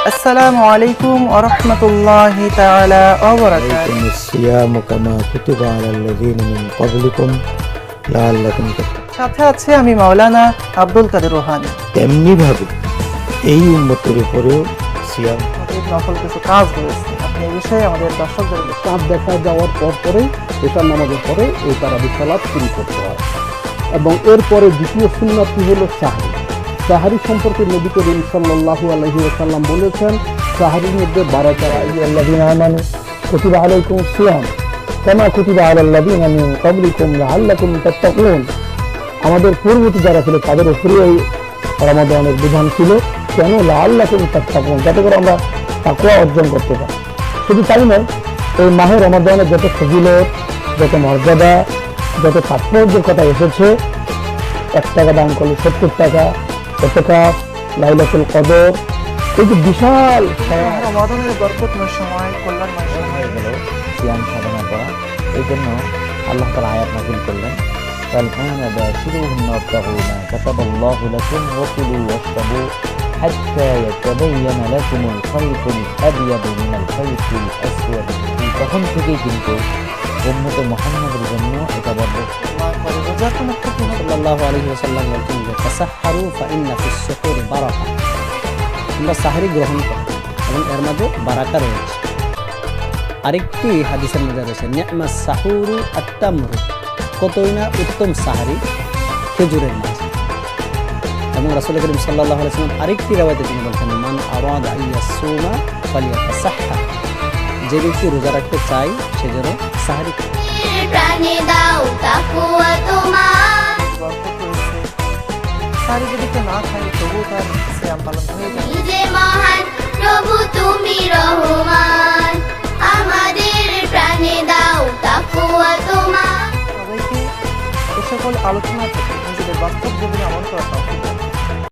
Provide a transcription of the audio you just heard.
আসসালামু আলাইকুম ওয়া রাহমাতুল্লাহি তাআলা ওয়া বারাকাতুহু। الصيام كما كتب على الذين من قبلكم لعلكم تتقون। সাথে আছে আমি মাওলানা আব্দুল কাদের রোহানী। তেমনি ভাবে এই উম্মতের উপরেও সিয়াম আমাদের নফল কিছু কাজ রয়েছে, আপনি এই বিষয়ে আমাদের দর্শকদের চাঁদ দেখা যাওয়ার পরেই এশার নামাজের পরে এই তারাবি সালাত শুরু করতে হয়। এবং এরপরে দ্বিতীয় সুন্নাতটি হলো সাহরি। সাহারি সম্পর্কে নবী করিম সাল্লাল্লাহু আলাইহি ওয়াসাল্লাম বলেছেন, সাহারির মধ্যে বারাকা। আইয়ুহাল্লাযীনা আমানু কুতিবা আলাইকুমুস সিয়াম কামা কুতিবা আলাল লাযীনা মিন ক্বাবলিকুম লাআল্লাকুম তাত্তাকুন। আমাদের পূর্ববর্তী যারা ছিল তাদের উপরে এই রমাদানের বিধান ছিল, কেন? লাআল্লাকুম তাত্তাকুন, যাতে করে আমরা তাকওয়া অর্জন করতে পারি। শুধু তাই নয়, এই মাহে রমাদানের যত ফজিলত, যত মর্যাদা, যত তাৎপর্যের কথা এসেছে, 1 টাকা দান করলে 70 টাকা, এতেকাফ, লাইলাতুল কদর, এই যে বিশাল রমাদানের বরকতময় সময়, কল্যাণময় সময় গেল সিয়াম সাধনা করা। এই জন্য আল্লাহ তাআলা আয়াত নাযিল করলেন, فالآن باشروهن وابتغوا ما كتب الله لكم وكلوا واشربوا حتى يتبين لكم الخيط الأبيض من الخيط الأسود। তখন থেকেই কিন্তু উম্মতে মুহাম্মাদের জন্য এটা বলবে। রোজার কোনো ক্ষতি নেই। সাল্লাল্লাহু আলাইহি ওয়াসাল্লাম বলেছেন যে তাসাহহারু ফাইন্না ফিস সুহুরি বারাকা, আমরা সাহরি গ্রহণ করি এবং এর মধ্যে বারাকা রয়েছে। আরেকটি হাদিসের মধ্যে রয়েছে নি'মাস সাহুরু আত-তামরু, কতই না উত্তম সাহারি খেজুরের মাছ। এবং রাসূল করিম সাল্লাল্লাহু আলাইহি ওয়াসাল্লাম আরেকটি riwayate তিনি বলেছেন, মান আরাদা আইয়াসুমা ফালিয়াতাসাহহার, যে ব্যক্তি রোজা রাখতে চায় সে যেন সাহারি খায়। প্রাণে দাও তাকওয়া তোমার, বরকত রয়েছে। সারি যদি কেউ না খায় তবুও তার সিয়াম পালন হয়ে যায়। নিজে মহান প্রভু তুমি রহমান, আমাদের প্রাণে দাও তাকওয়া তোমার। সবাইকে এ সকল আলোচনা থেকে নিজেদের বাস্তব জীবনে আমল করা তৌফিক দান।